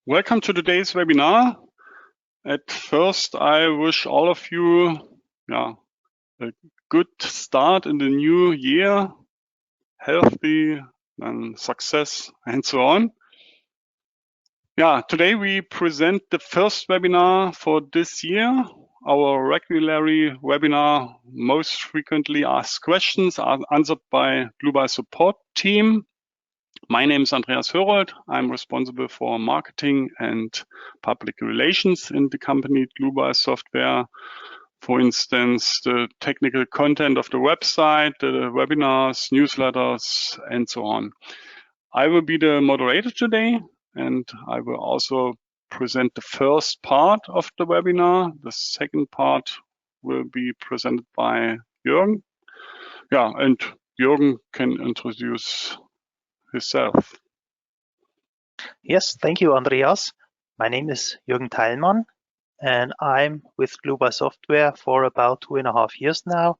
Welcome to today's webinar. At first, I wish all of you a good start in the new year, healthy and success and so on. Today we present the first webinar for this year. Our regular webinar, most frequently asked questions, are answered by Dlubal support team. My name is Andreas Hörold. I'm responsible for marketing and public relations in the company Dlubal Software. For instance, the technical content of the website, the webinars, newsletters, and so on. I will be the moderator today, and I will also present the first part of the webinar. The second part will be presented by Jürgen. And Jürgen can introduce himself. Yes, thank you, Andreas. My name is Jürgen Teilmann, and I'm with Dlubal Software for about 2.5 years now.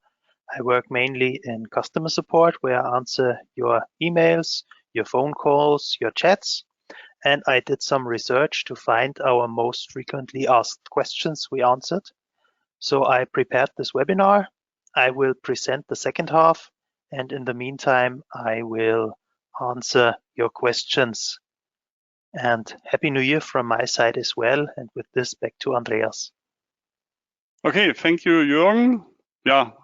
I work mainly in customer support, where I answer your emails, your phone calls, your chats, and I did some research to find our most frequently asked questions we answered. So I prepared this webinar. I will present the second half, and in the meantime, I will answer your questions. And Happy New Year from my side as well. And with this, back to Andreas. Okay, thank you, Jürgen.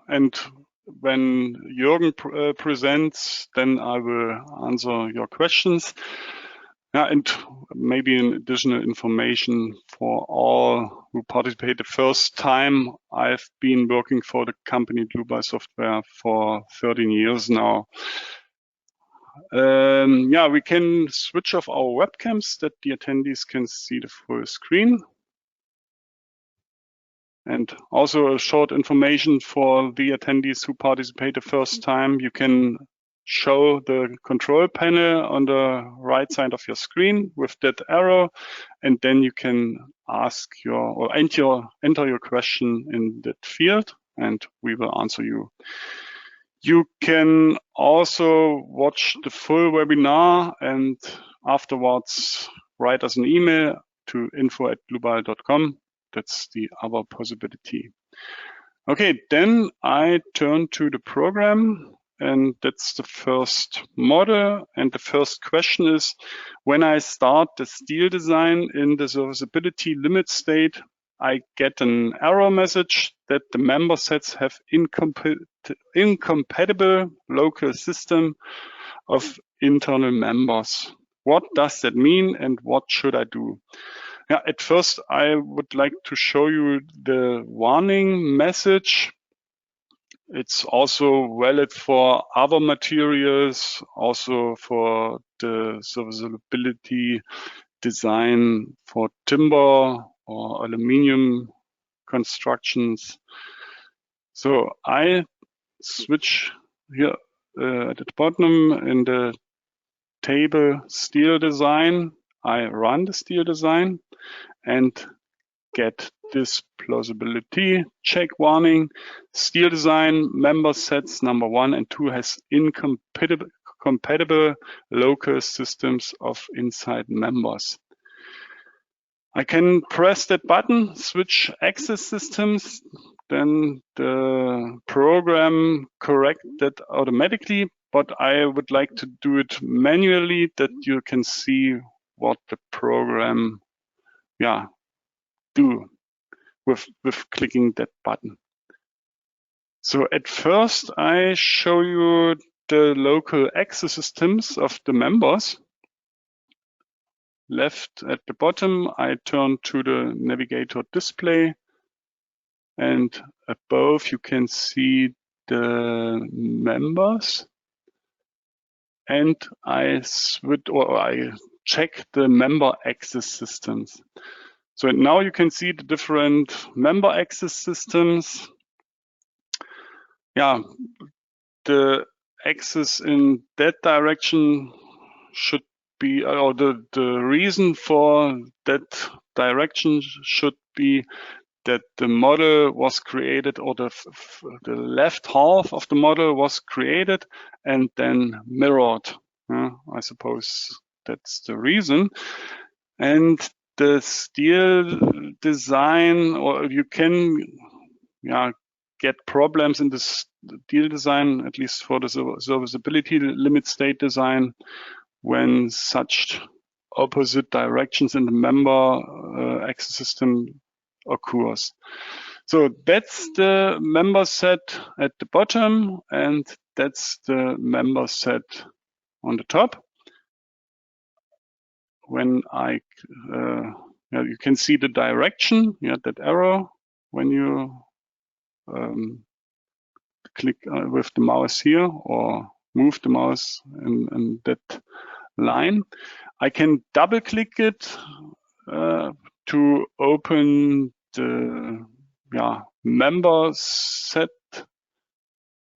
And when Jürgen presents, then I will answer your questions. And maybe an additional information for all who participate the first time. I've been working for the company Dlubal Software for 13 years now. We can switch off our webcams that the attendees can see the full screen. And also a short information for the attendees who participate the first time. You can show the control panel on the right side of your screen with that arrow, and then you can ask enter your question in that field, and we will answer you. You can also watch the full webinar and afterwards write us an email to info@dlubal.com. That's the other possibility. Okay, then I turn to the program, and that's the first model. And the first question is, when I start the steel design in the serviceability limit state, I get an error message that the member sets have incompatible local system of internal members. What does that mean, and what should I do? At first, I would like to show you the warning message. It's also valid for other materials, also for the serviceability design for timber or aluminium constructions. So I switch here at the bottom in the table steel design. I run the steel design and get this plausibility check warning. Steel design member sets number 1 and 2 has incompatible local systems of inside members. I can press that button, switch access systems, then the program corrects that automatically, but I would like to do it manually that you can see what the program do with clicking that button. So at first I show you the local access systems of the members. Left at the bottom, I turn to the navigator display, and above you can see the members, and I check the member access systems. So now you can see the different member access systems. The access in that direction should be, or the reason for that direction should be that the model was created, or the left half of the model was created and then mirrored. I suppose that's the reason. And the steel design, or you can get problems in the steel design, at least for the serviceability limit state design, when such opposite directions in the member access system occurs. So that's the member set at the bottom, and that's the member set on the top. When I, you can see the direction, that arrow when you click with the mouse here or move the mouse in that line. I can double click it to open the member set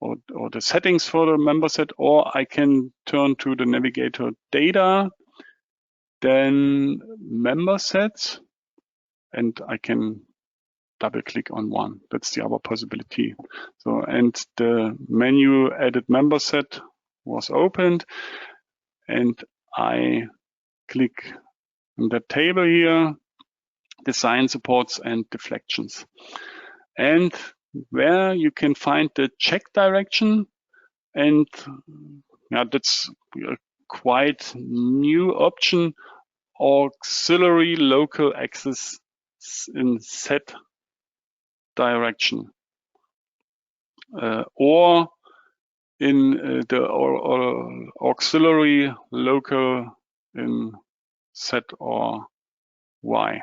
or the settings for the member set, or I can turn to the navigator data, then member sets, and I can double click on one. That's the other possibility. So, and the menu edit member set was opened, and I click on that table here, design supports and deflections. And where you can find the check direction, and that's a quite new option, auxiliary local axis in set direction, or in the auxiliary local in Z or Y.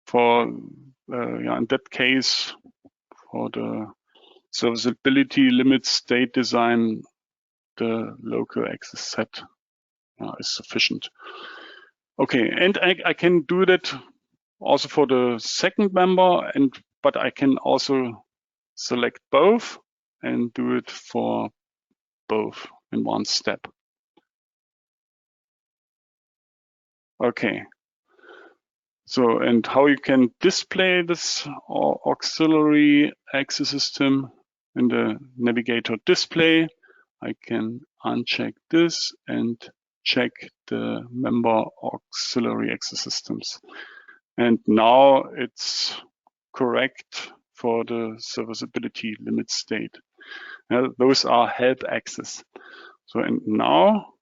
For in that case, for the serviceability limit state design, the local axis set is sufficient. Okay, and I can do that also for the second member, but I can also select both and do it for both in one step. Okay. So, and how you can display this auxiliary axis system in the navigator display, I can uncheck this and check the member auxiliary axis systems. And now it's correct for the serviceability limit state. Those are help axes. So, and now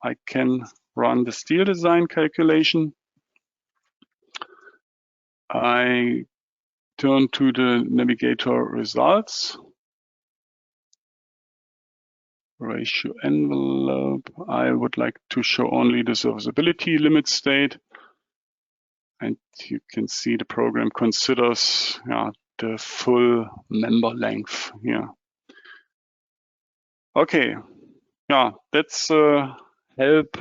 I can run the steel design calculation. I turn to the navigator results, ratio envelope. I would like to show only the serviceability limit state. And you can see the program considers the full member length here. Okay, that's a help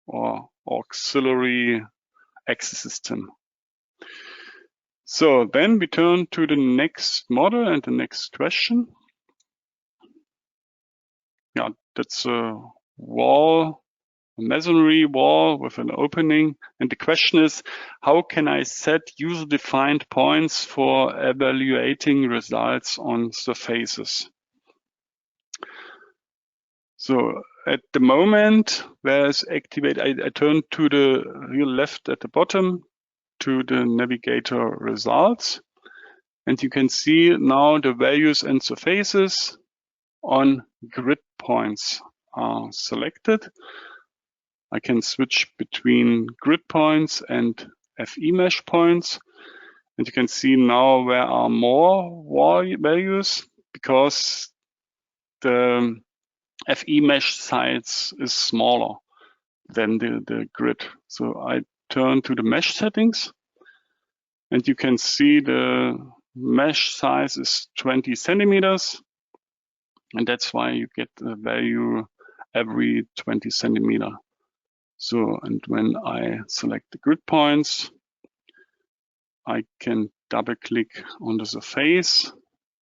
or auxiliary axis system. So then we turn to the next model and the next question. That's a wall, a masonry wall with an opening. And the question is, how can I set user-defined points for evaluating results on surfaces? So at the moment, where is activate, I turn to the real left at the bottom to the navigator results. And you can see now the values and surfaces on grid points are selected. I can switch between grid points and FE mesh points. And you can see now where are more values because the FE mesh size is smaller than the grid. So I turn to the mesh settings, and you can see the mesh size is 20 centimeters. And that's why you get a value every 20 centimeter. So, and when I select the grid points, I can double click on the surface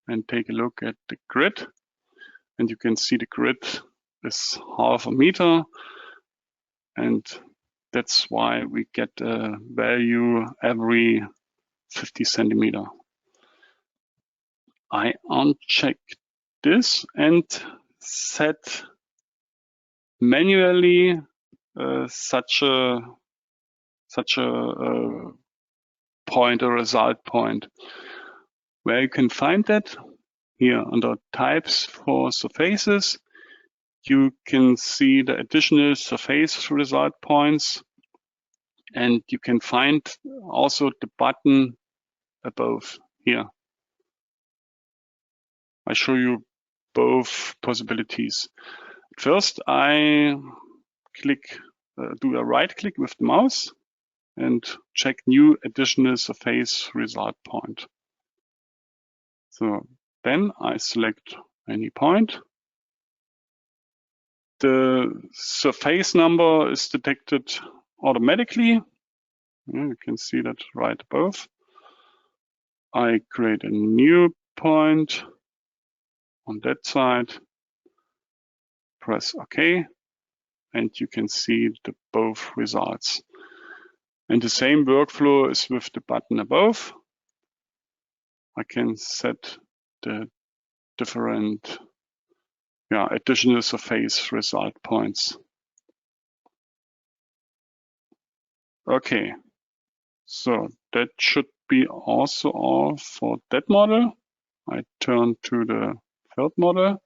and take a look at the grid. And you can see the grid is half a meter. And that's why we get a value every 50 centimeter. I uncheck this and set manually such a such a point, a result point. Where you can find that? Here under types for surfaces, you can see the additional surface result points, and you can find also the button above here. I show you both possibilities. First, I do a right click with the mouse and check new additional surface result point. So then I select any point. The surface number is detected automatically. You can see that right above. I create a new point on that side, press OK, and you can see the both results. And the same workflow is with the button above. I can set the different additional surface result points. Okay, so that should be also all for that model. I turn to the third model.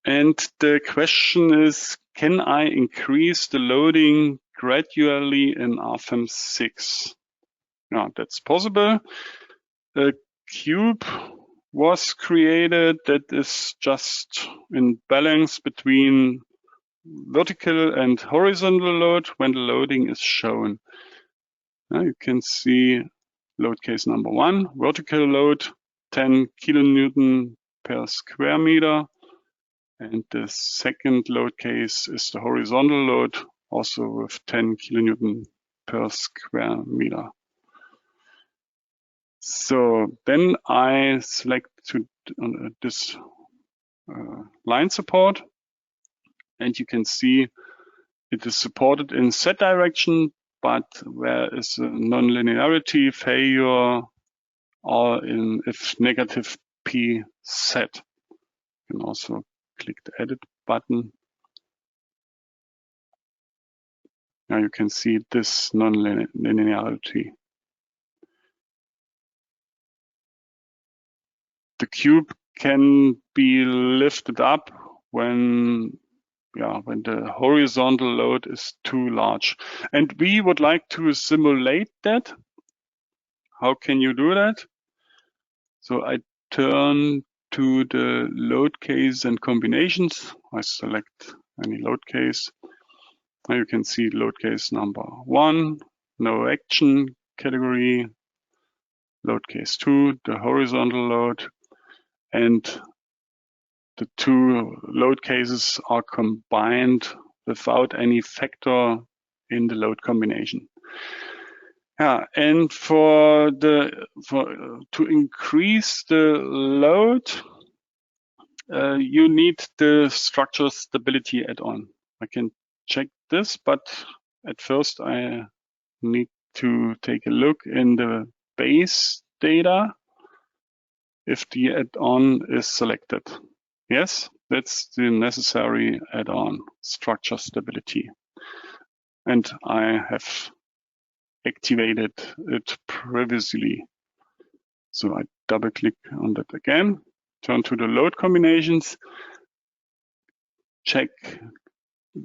And the question is, can I increase the loading gradually in RFEM 6? Yeah, that's possible. A cube was created that is just in balance between vertical and horizontal load when the loading is shown. Now you can see load case number 1, vertical load, 10 kilonewton per square meter. And the second load case is the horizontal load, also with 10 kilonewton per square meter. So then I select this line support, and you can see it is supported in Z direction, but where is a nonlinearity failure or in if negative P set. You can also click the edit button. Now you can see this nonlinearity. The cube can be lifted up when the horizontal load is too large. And we would like to simulate that. How can you do that? So I turn to the load case and combinations. I select any load case. Now you can see load case number 1, no action category. Load case 2, the horizontal load. And the two load cases are combined without any factor in the load combination. Yeah, and to increase the load, you need the structure stability add-on. I can check this, but at first I need to take a look in the base data if the add-on is selected. Yes, that's the necessary add-on, structure stability. And I have activated it previously. So I double click on that again, turn to the load combinations, check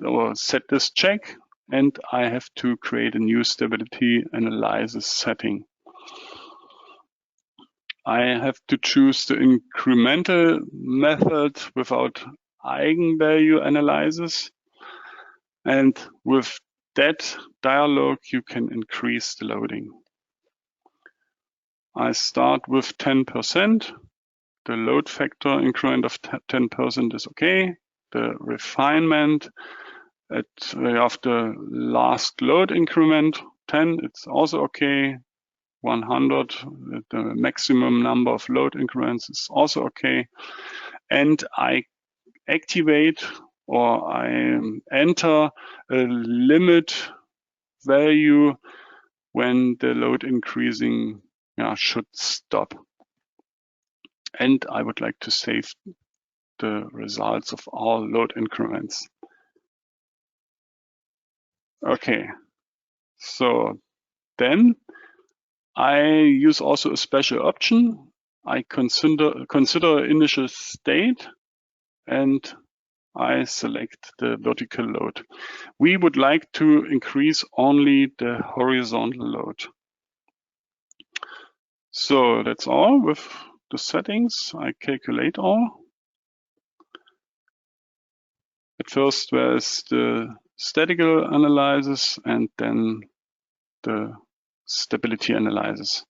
or set this check, and I have to create a new stability analysis setting. I have to choose the incremental method without eigenvalue analysis. And with that dialog, you can increase the loading. I start with 10%. The load factor increment of 10% is okay. The refinement after last load increment 10, it's also okay. 100, the maximum number of load increments is also okay. And I activate or I enter a limit value when the load increasing should stop. And I would like to save the results of all load increments. Okay, so then I use also a special option. I consider initial state and I select the vertical load. We would like to increase only the horizontal load. So that's all with the settings. I calculate all. At first there's the statical analysis and then the stability analysis.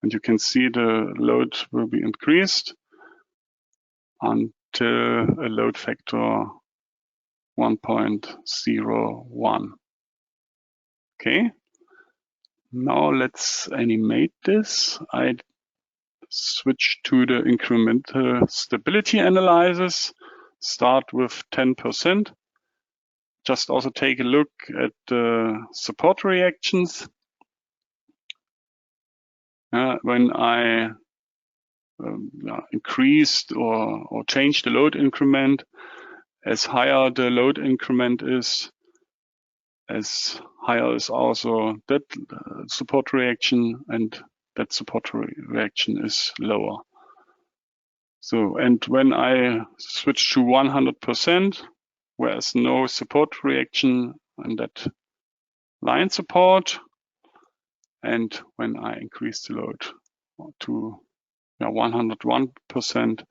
And you can see the load will be increased until a load factor 1.01. Okay, now let's animate this. I switch to the incremental stability analysis, start with 10%. Just also take a look at the support reactions. When I increased or changed the load increment, as higher the load increment is, as higher is also that support reaction, and that support reaction is lower. So, and when I switch to 100%, where there's no support reaction and that line support, and when I increase the load to 101%,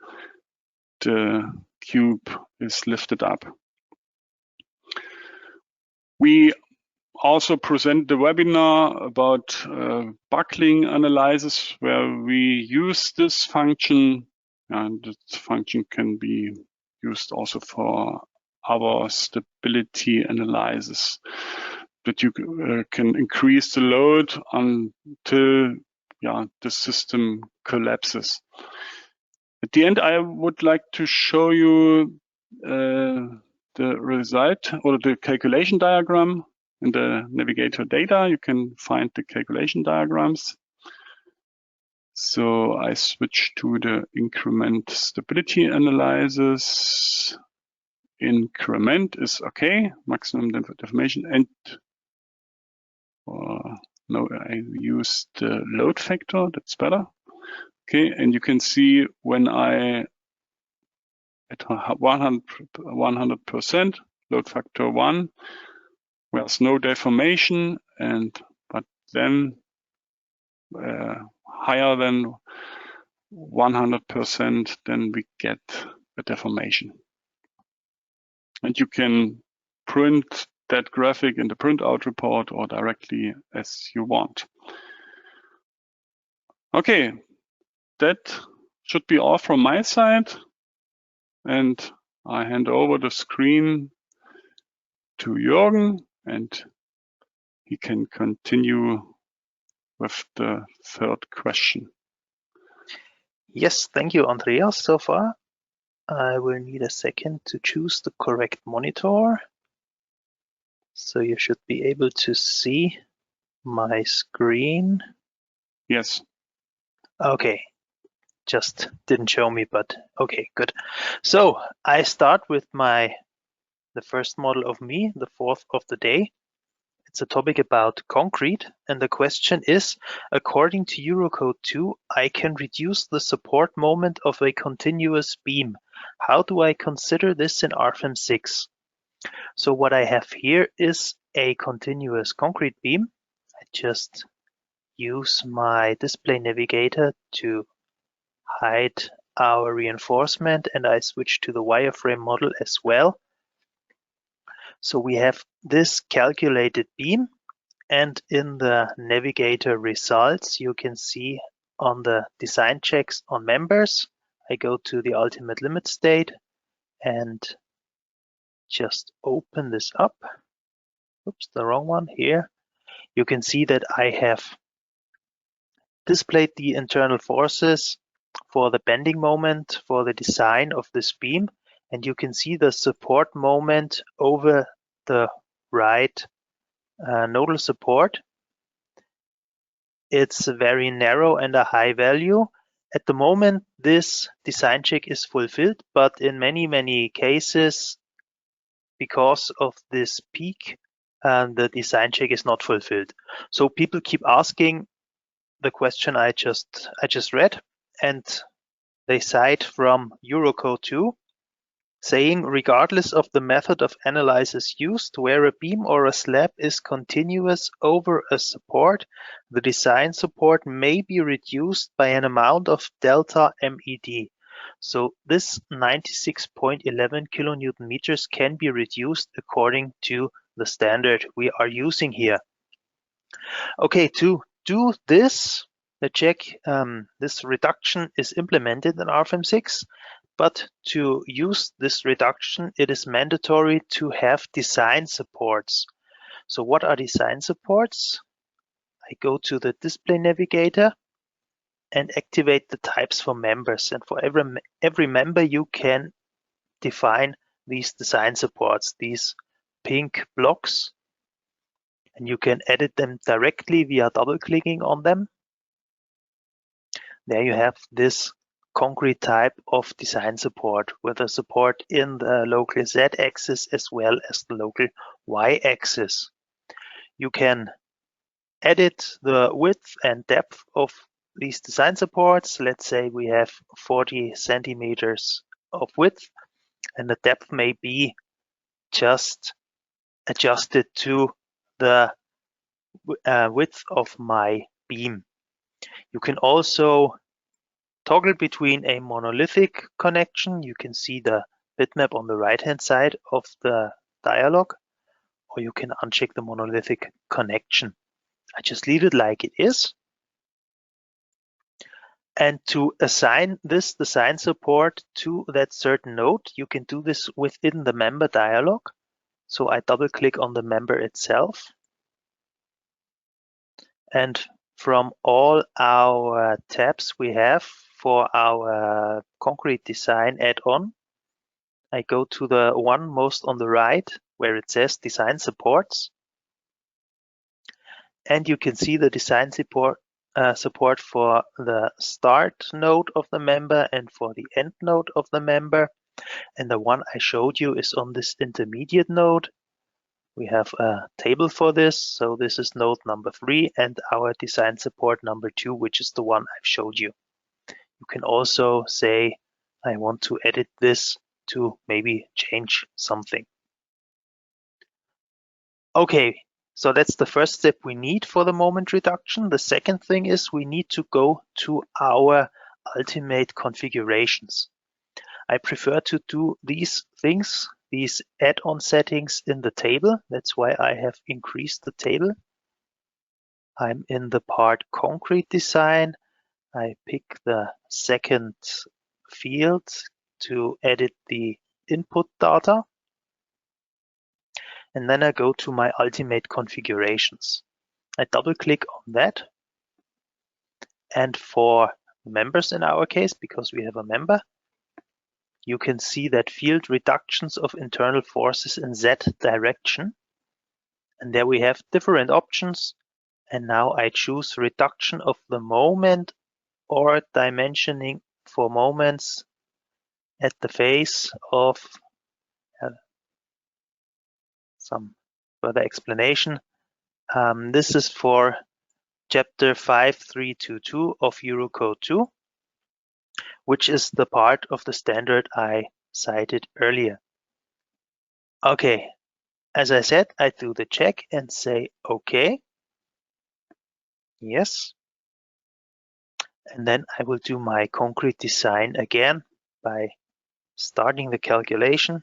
the cube is lifted up. We also present the webinar about buckling analysis, where we use this function, and this function can be used also for our stability analysis. That you can increase the load until the system collapses. At the end, I would like to show you the result or the calculation diagram. In the navigator data, you can find the calculation diagrams. So I switch to the increment stability analysis. Increment is okay, maximum deformation, and no, I used the load factor, that's better. Okay, and you can see when I at 100%, load factor 1, there's no deformation, but then higher than 100%, then we get a deformation. And you can print that graphic in the printout report or directly as you want. Okay, that should be all from my side. And I hand over the screen to Jürgen, and he can continue with the third question. Yes, thank you, Andreas, so far. I will need a second to choose the correct monitor. So you should be able to see my screen. Yes. Okay, just didn't show me, but okay, good. So I start with the first model of me, the fourth of the day. It's a topic about concrete, and the question is, according to Eurocode 2, I can reduce the support moment of a continuous beam. How do I consider this in RFEM 6? So what I have here is a continuous concrete beam. I just use my display navigator to hide our reinforcement, and I switch to the wireframe model as well. So we have this calculated beam, and in the navigator results, you can see on the design checks on members, I go to the ultimate limit state and just open this up. Oops, the wrong one here. You can see that I have displayed the internal forces for the bending moment for the design of this beam, and you can see the support moment over the right nodal support. It's very narrow and a high value. At the moment, this design check is fulfilled, but in many cases, because of this peak and the design check is not fulfilled. So people keep asking the question I just read, and they cite from Eurocode 2, saying regardless of the method of analysis used, where a beam or a slab is continuous over a support, the design support may be reduced by an amount of delta MED. So this 96.11 kilonewton meters can be reduced according to the standard we are using here. Okay, to do this, the check, this reduction is implemented in RFEM 6. But to use this reduction, it is mandatory to have design supports. So what are design supports? I go to the display navigator and activate the types for members. And for every member, you can define these design supports, these pink blocks. And you can edit them directly via double-clicking on them. There you have this concrete type of design support with a support in the local Z-axis as well as the local Y-axis. You can edit the width and depth of these design supports. Let's say we have 40 centimeters of width, and the depth may be just adjusted to the width of my beam. You can also toggle between a monolithic connection. You can see the bitmap on the right-hand side of the dialog, or you can uncheck the monolithic connection. I just leave it like it is. And to assign this design support to that certain node, you can do this within the member dialog. So I double-click on the member itself. And from all our tabs we have for our concrete design add-on, I go to the one most on the right where it says design supports. And you can see the design support for the start node of the member and for the end node of the member. And the one I showed you is on this intermediate node. We have a table for this. So this is node number 3 and our design support number 2, which is the one I've showed you. You can also say, I want to edit this to maybe change something. Okay, so that's the first step we need for the moment reduction. The second thing is we need to go to our ultimate configurations. I prefer to do these things, these add-on settings in the table. That's why I have increased the table. I'm in the part concrete design. I pick the second field to edit the input data. And then I go to my ultimate configurations. I double click on that. And for members in our case, because we have a member, you can see that field reductions of internal forces in Z direction. And there we have different options. And now I choose reduction of the moment or dimensioning for moments at the face of some further explanation. This is for chapter 5322 of Eurocode 2, which is the part of the standard I cited earlier. Okay, as I said, I do the check and say OK. Yes. And then I will do my concrete design again by starting the calculation.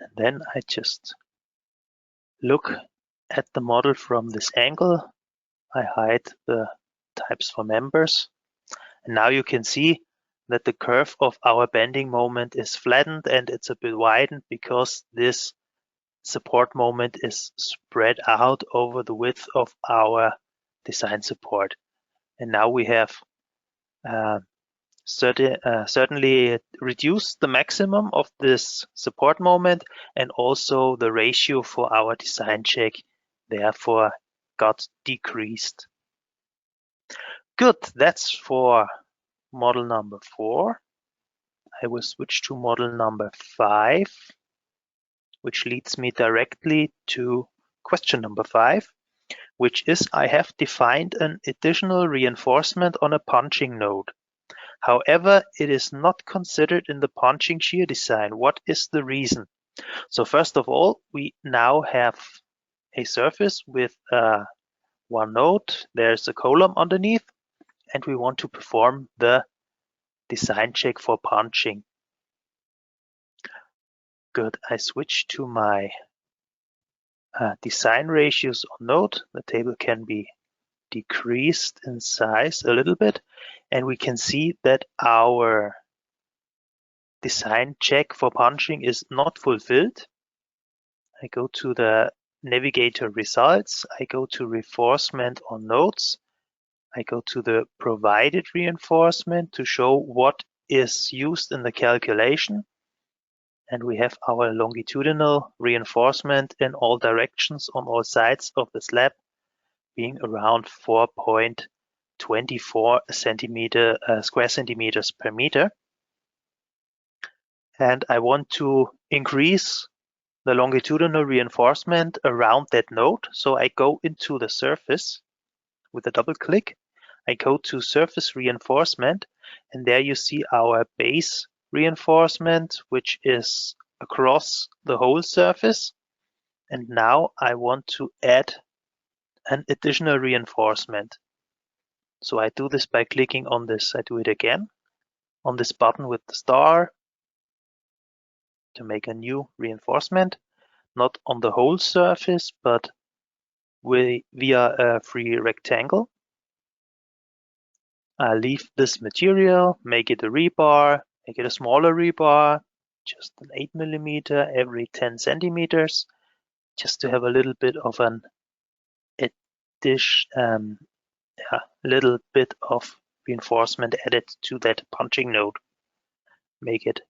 And then I just look at the model from this angle. I hide the types for members. And now you can see that the curve of our bending moment is flattened and it's a bit widened because this support moment is spread out over the width of our design support. And now we have certainly reduced the maximum of this support moment, and also the ratio for our design check therefore got decreased. Good, that's for model number 4. I will switch to model number 5, which leads me directly to question number 5, which is I have defined an additional reinforcement on a punching node. However, it is not considered in the punching shear design. What is the reason? So first of all, we now have a surface with one node. There's a column underneath, and we want to perform the design check for punching. Good. I switch to my design ratios on node. The table can be decreased in size a little bit, and we can see that our design check for punching is not fulfilled. I go to the navigator results. I go to reinforcement on nodes. I go to the provided reinforcement to show what is used in the calculation. And we have our longitudinal reinforcement in all directions on all sides of the slab being around 4.24 square centimeters per meter. And I want to increase the longitudinal reinforcement around that node. So I go into the surface with a double click. I go to surface reinforcement, and there you see our base reinforcement, which is across the whole surface. And now I want to add an additional reinforcement. So I do this by clicking on this. I do it again on this button with the star to make a new reinforcement, not on the whole surface, but via a free rectangle. I leave this material, make it a rebar, make it a smaller rebar, just an 8mm every 10 centimeters, just to have a little bit of an little bit of reinforcement added to that punching node. Make it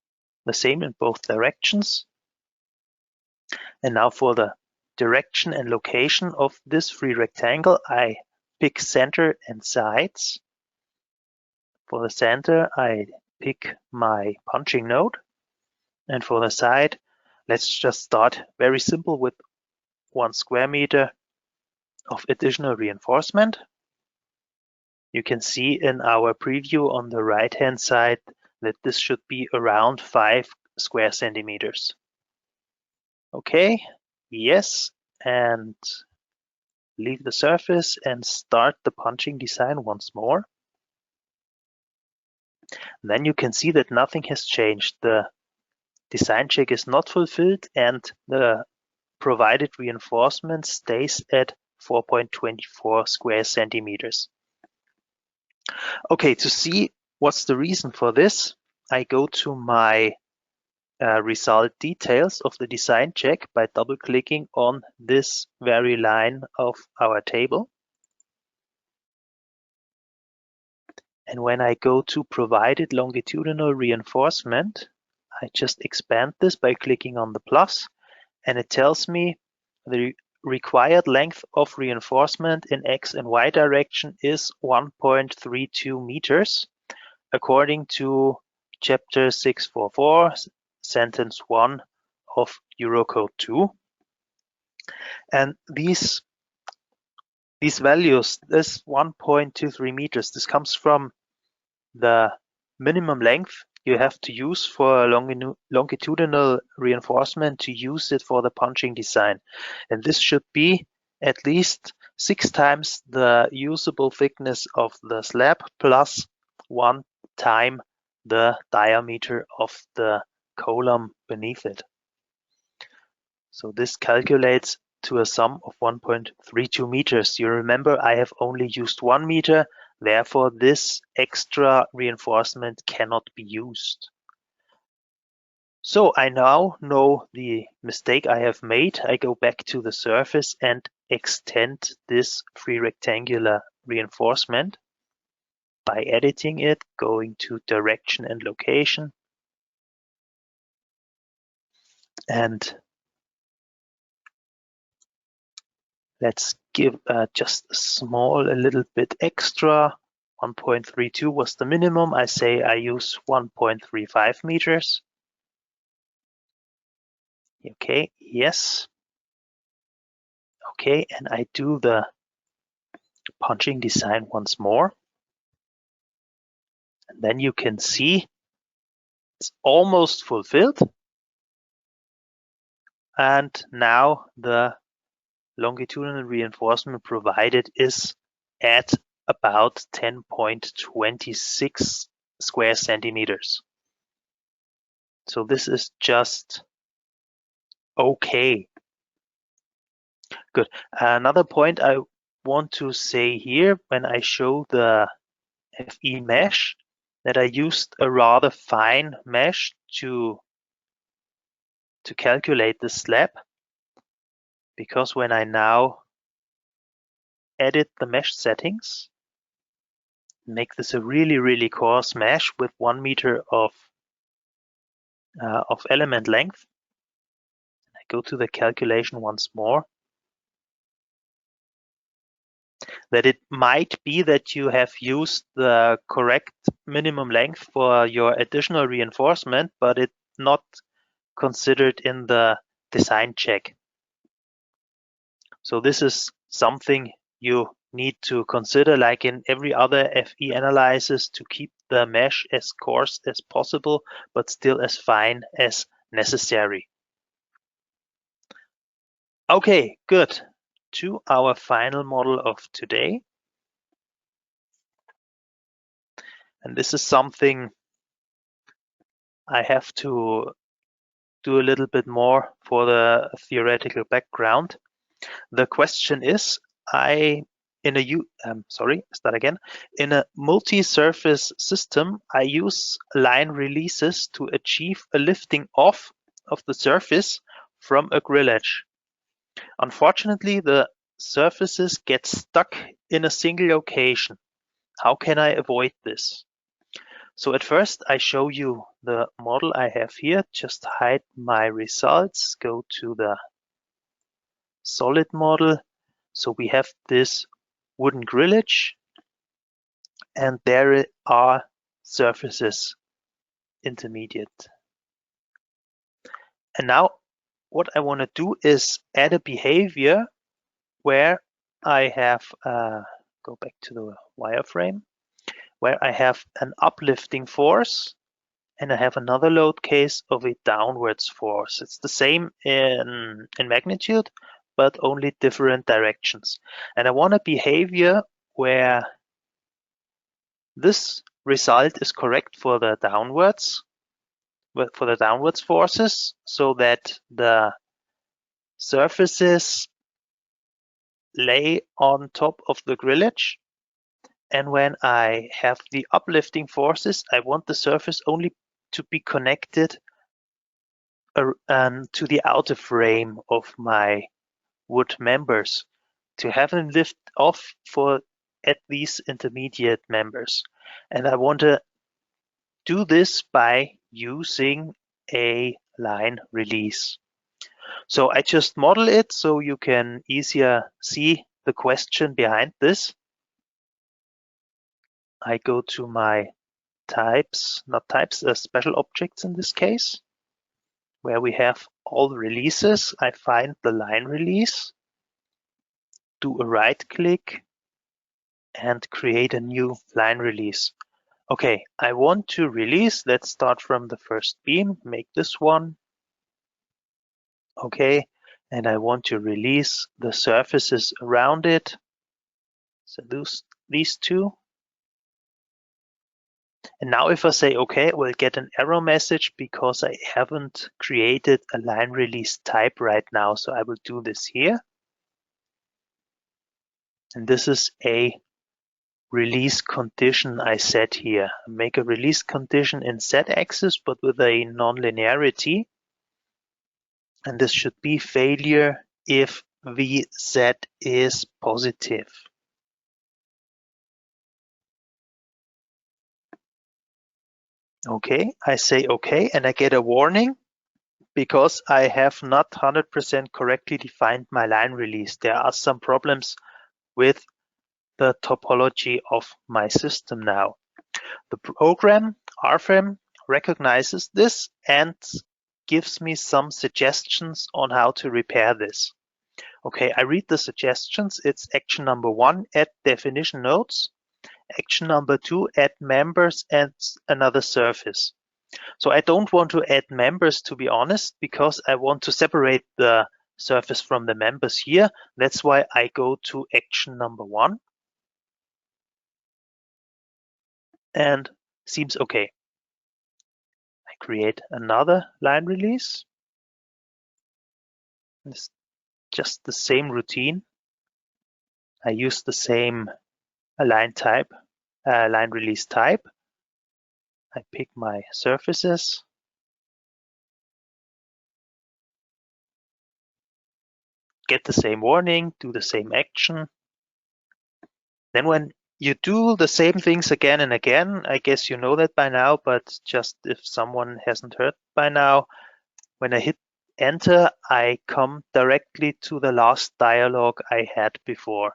the same in both directions. And now for the direction and location of this free rectangle, I pick center and sides. For the center, I pick my punching node. And for the side, let's just start very simple with 1 square meter of additional reinforcement. You can see in our preview on the right-hand side that this should be around 5 square centimeters. Okay, yes, and leave the surface and start the punching design once more. Then you can see that nothing has changed. The design check is not fulfilled and the provided reinforcement stays at 4.24 square centimeters. Okay, to see what's the reason for this, I go to my result details of the design check by double clicking on this very line of our table. And when I go to provided longitudinal reinforcement, I just expand this by clicking on the plus, and it tells me the required length of reinforcement in X and Y direction is 1.32 meters, according to chapter 644, sentence 1 of Eurocode 2. And these values, this 1.23 meters, this comes from the minimum length you have to use for longitudinal reinforcement to use it for the punching design. And this should be at least 6 times the usable thickness of the slab plus 1 time the diameter of the column beneath it. So this calculates to a sum of 1.32 meters. You remember I have only used 1 meter, therefore this extra reinforcement cannot be used. So I now know the mistake I have made. I go back to the surface and extend this free rectangular reinforcement by editing it, going to direction and location, and let's give just a little bit extra 1.32 was the minimum. I say I use 1.35 meters. Okay, yes. Okay, and I do the punching design once more. And then you can see it's almost fulfilled. And now the longitudinal reinforcement provided is at about 10.26 square centimeters. So this is just okay. Good. Another point I want to say here when I show the FE mesh, that I used a rather fine mesh to calculate the slab, because when I now edit the mesh settings, make this a really coarse mesh with 1 meter of element length. I go to the calculation once more. That it might be that you have used the correct minimum length for your additional reinforcement, but it's not considered in the design check. So this is something you need to consider, like in every other FE analysis, to keep the mesh as coarse as possible, but still as fine as necessary. Okay, good. To our final model of today. And this is something I have to do a little bit more for the theoretical background. The question is, in a multi-surface system, I use line releases to achieve a lifting off of the surface from a grillage. Unfortunately, the surfaces get stuck in a single location. How can I avoid this? So at first I show you the model I have here. Just hide my results, go to the solid model. So we have this wooden grillage, and there are surfaces intermediate. And now what I want to do is add a behavior where I have, go back to the wireframe, where I have an uplifting force and I have another load case of a downwards force. It's the same in magnitude, but only different directions. And I want a behavior where this result is correct for the downwards forces, so that the surfaces lay on top of the grillage. And when I have the uplifting forces, I want the surface only to be connected to the outer frame of my wood members, to have them lift off at these intermediate members. And I want to do this by using a line release. So I just model it so you can easier see the question behind this. I go to my special objects in this case, where we have all the releases. I find the line release, do a right click, and create a new line release. Okay, I want to release. Let's start from the first beam, make this one. Okay, and I want to release the surfaces around it. So these two. And now if I say okay, we'll get an error message because I haven't created a line release type right now. So I will do this here. And this is a release condition I set here. Make a release condition in z-axis, but with a non-linearity. And this should be failure if Vz is positive. Okay, I say okay, and I get a warning because I have not 100% correctly defined my line release. There are some problems with the topology of my system now. The program RFEM recognizes this and gives me some suggestions on how to repair this. Okay, I read the suggestions. It's action number 1, add definition nodes. Action number 2, add members and another surface. So I don't want to add members, to be honest, because I want to separate the surface from the members here. That's why I go to action number 1. And seems okay. I create another line release. It's just the same routine. I use the same line release type. I pick my surfaces. Get the same warning, do the same action. Then when you do the same things again and again, I guess you know that by now, but just if someone hasn't heard by now, when I hit enter, I come directly to the last dialog I had before.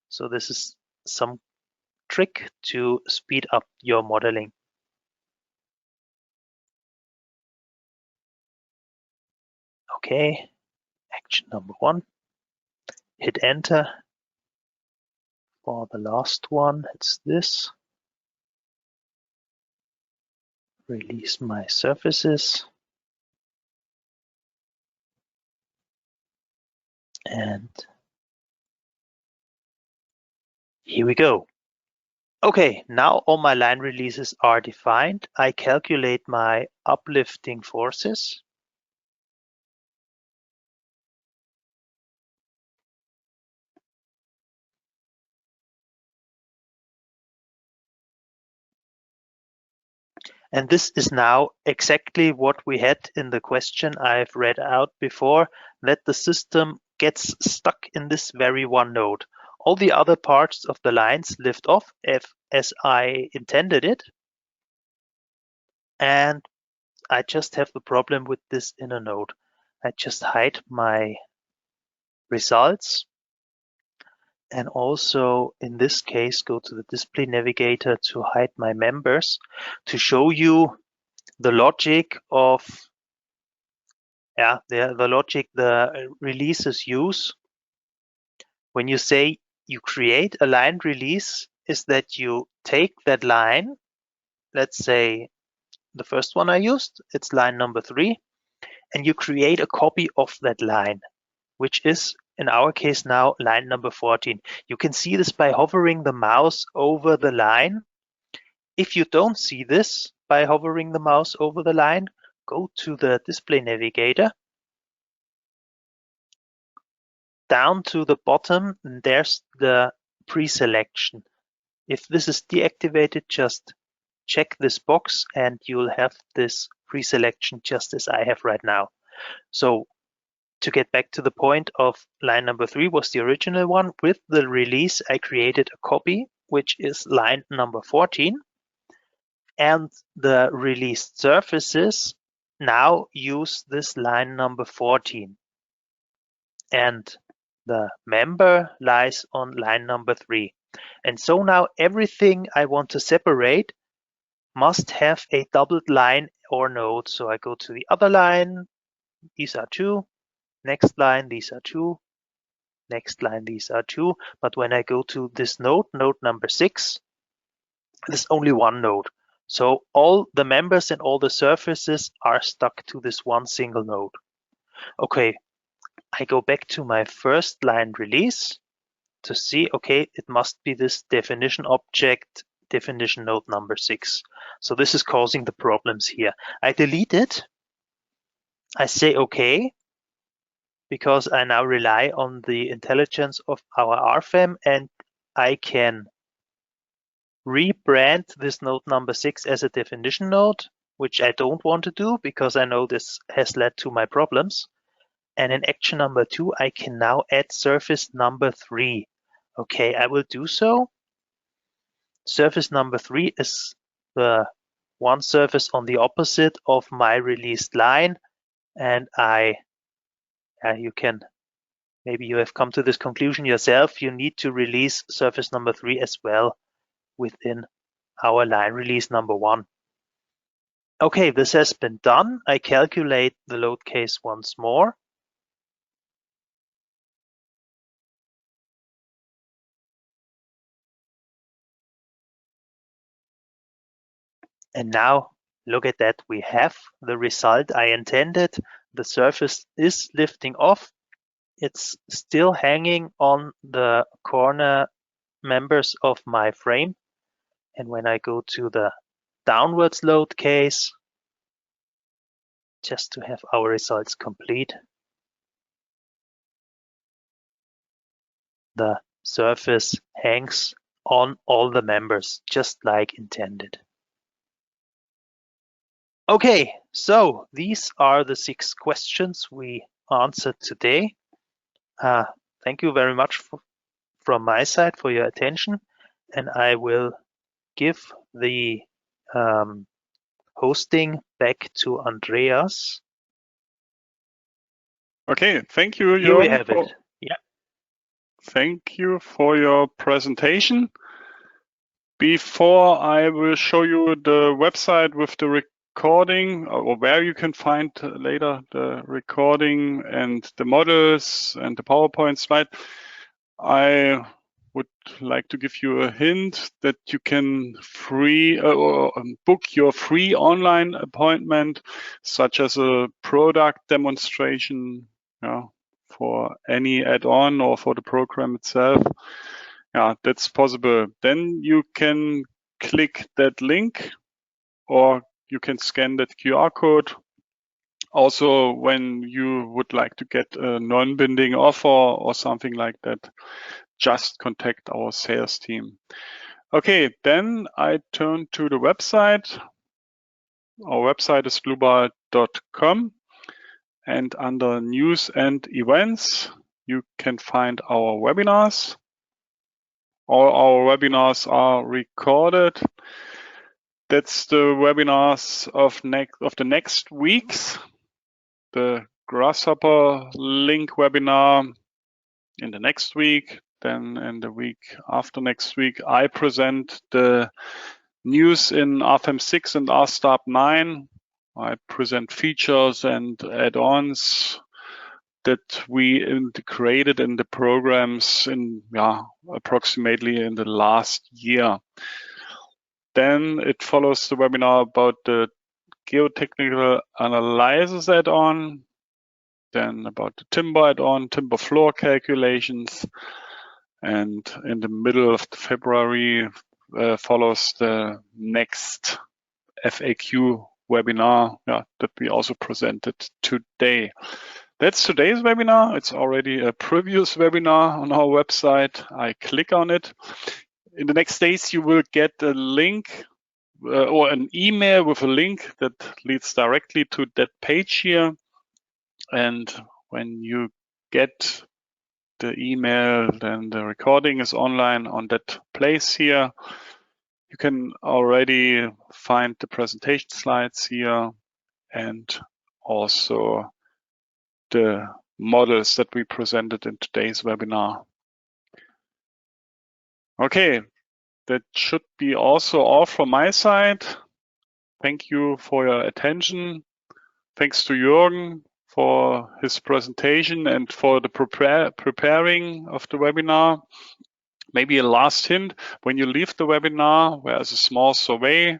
So this is some trick to speed up your modeling. Okay, action number 1, hit enter. For the last one, it's this. Release my surfaces. And here we go. Okay, now all my line releases are defined. I calculate my uplifting forces. And this is now exactly what we had in the question I've read out before, that the system gets stuck in this very one node. All the other parts of the lines lift off as I intended it. And I just have the problem with this inner node. I just hide my results. And also in this case, go to the display navigator to hide my members to show you the logic of the logic the releases use. When you say you create a line release, is that you take that line, let's say the first one I used, it's line number 3, and you create a copy of that line, which is in our case now line number 14. You can see this by hovering the mouse over the line. If you don't see this by hovering the mouse over the line, go to the display navigator. Down to the bottom, and there's the pre-selection. If this is deactivated, just check this box and you'll have this pre-selection just as I have right now. So to get back to the point of line number 3 was the original one. With the release, I created a copy, which is line number 14. And the released surfaces now use this line number 14. And the member lies on line number 3. And so now everything I want to separate must have a doubled line or node. So I go to the other line, these are 2. Next line, these are 2. Next line, these are 2. But when I go to this node, node number 6, there's only one node. So all the members and all the surfaces are stuck to this one single node. Okay, I go back to my first line release to see, okay, it must be this definition object, definition node number 6. So this is causing the problems here. I delete it. I say okay, because I now rely on the intelligence of our RFEM, and I can rebrand this node number 6 as a definition node, which I don't want to do because I know this has led to my problems. And in action number 2, I can now add surface number 3. Okay, I will do so. Surface number 3 is the one surface on the opposite of my released line, and you can maybe you have come to this conclusion yourself, you need to release surface number 3 as well within our line release number 1. Okay, this has been done. I calculate the load case once more. And now look at that, we have the result I intended. The surface is lifting off. It's still hanging on the corner members of my frame. And when I go to the downwards load case, just to have our results complete, the surface hangs on all the members, just like intended. Okay, so these are the 6 questions we answered today. Thank you very much from my side for your attention, and I will give the hosting back to Andreas. Okay, thank you, Jürgen. Here we have it. Yeah. Thank you for your presentation. Before I will show you the website with the recording, or where you can find later the recording and the models and the PowerPoint slide, I would like to give you a hint that you can book your free online appointment, such as a product demonstration, for any add-on or for the program itself. Yeah, that's possible. Then you can click that link, or you can scan that QR code. Also, when you would like to get a non-binding offer or something like that, just contact our sales team. Okay, then I turn to the website. Our website is dlubal.com, and under news and events, you can find our webinars. All our webinars are recorded. That's the webinars of the next weeks. The Grasshopper link webinar in the next week. Then in the week after next week, I present the news in RFEM 6 and RStab 9. I present features and add-ons that we integrated in the programs in approximately in the last year. Then it follows the webinar about the geotechnical analysis add-on, then about the timber add-on, timber floor calculations, and in the middle of February follows the next FAQ webinar that we also presented today. That's today's webinar. It's already a previous webinar on our website. I click on it. In the next days, you will get a link or an email with a link that leads directly to that page here. And when you get the email, then the recording is online on that place here. You can already find the presentation slides here and also the models that we presented in today's webinar. Okay, that should be also all from my side. Thank you for your attention. Thanks to Jürgen for his presentation and for the preparing of the webinar. Maybe a last hint, when you leave the webinar, there's a small survey.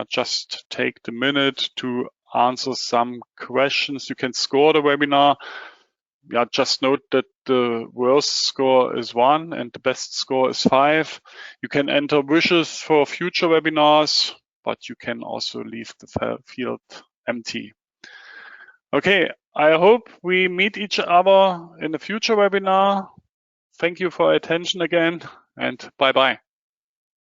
Just take the minute to answer some questions. You can score the webinar. Just note that the worst score is 1 and the best score is 5. You can enter wishes for future webinars, but you can also leave the field empty. Okay, I hope we meet each other in a future webinar. Thank you for your attention again, and bye-bye.